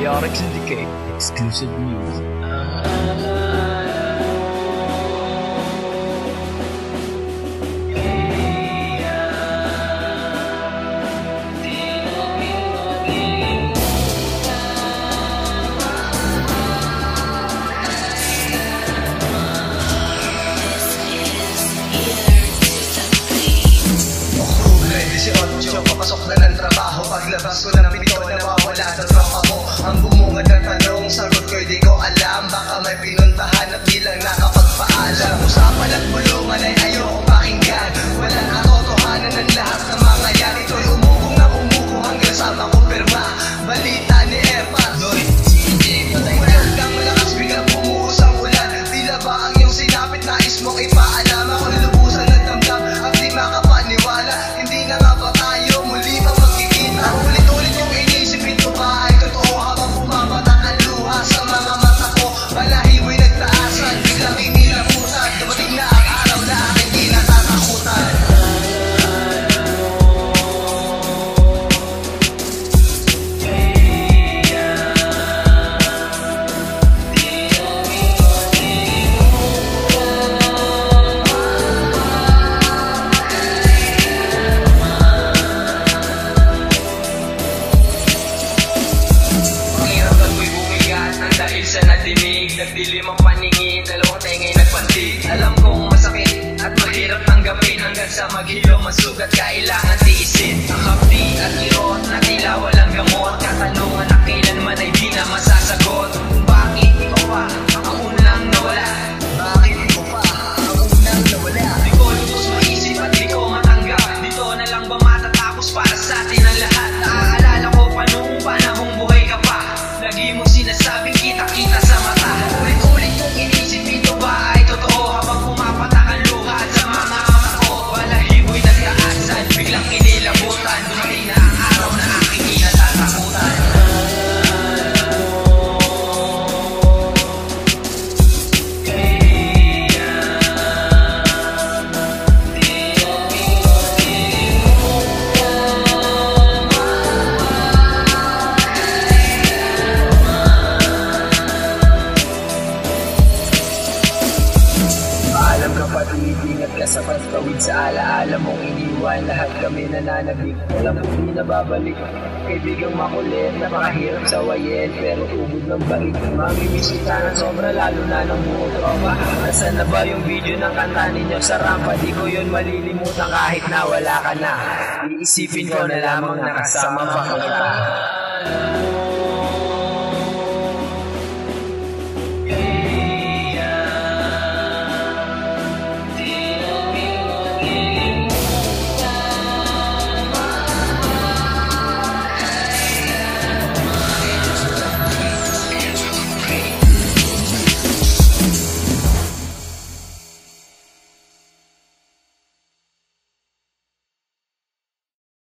Chaotic Syndicate exclusive music. Papasok na ng trabaho, paglabas ko ng pinto, nawawala sa tropa ko. Ang bumungad ng tanong, sagot ko'y di ko alam. Baka may pinuntahan at di lang nakapagpaalam. Usapan at bulungan ay ayoko pakinggan. Walang katotohanan ng lahat ng mga yan. Ito'y umukong na umukong hanggang sa makumpirma. Balita ni Epa, Doy, CJ, patay na. Hanggang malakas biglang bumuhos ang ulan. Tila ba ang iyong sinapit, nais mong ipaalam? Ako'y lubusan ng damdam at di makapaniwala. Hindi na nga ba tayo muli pa magkikita? Ulit-ulit yung inisip, ito ba ay totoo? Habang bumabatak ang luha sa mga mata ko, balahibo'y nagtaasan, biglang inilabutan. Dumating na ang araw na aking di natatakutan. Dahil sa natinig, nagdilim ang paningin, dalawang tengay nagpantig. Alam kong masakit at mahirap tanggapin, hanggang sa maghilo, masugat, kailangan tiisin. Ang hapdi at kirot na tila walang gamot, katanungan na kailanman ay di na masasagot. Bakit ikaw pa ang unang nawala? Bakit ikaw pa ang unang nawala? Di ko lubos maisip at di ko matanggap. Dito na lang ba matatapos para sa atin ang lahat? Naaalala ko pa nung panahong buhay ka pa, lagi mo sinasabing kita-kita sa mata. Ulit-ulit kong inisip, ito ba ay totoo? Habang pumapatak ang luha sa mga mata ko, balahibo'y nagtaasan, biglang inilabutan. Dumating na ang araw na aking kinatatakutan. Alam ka pa, tumitingat ka sa pagtawid sa alaala mong iniwan. Lahat kami nananabik, alam mo di na babalik. Kaibigang makulit, napakahirap sawayin, pero ubod ng balik. Mamimiss-kita ng sobra, lalo na ng buo tropa. Nasaan na ba yung video ng kanta ninyo sa rampa? Di ko yun malilimutan kahit na wala ka na. Iisipin ko na lamang nakasama pa kita.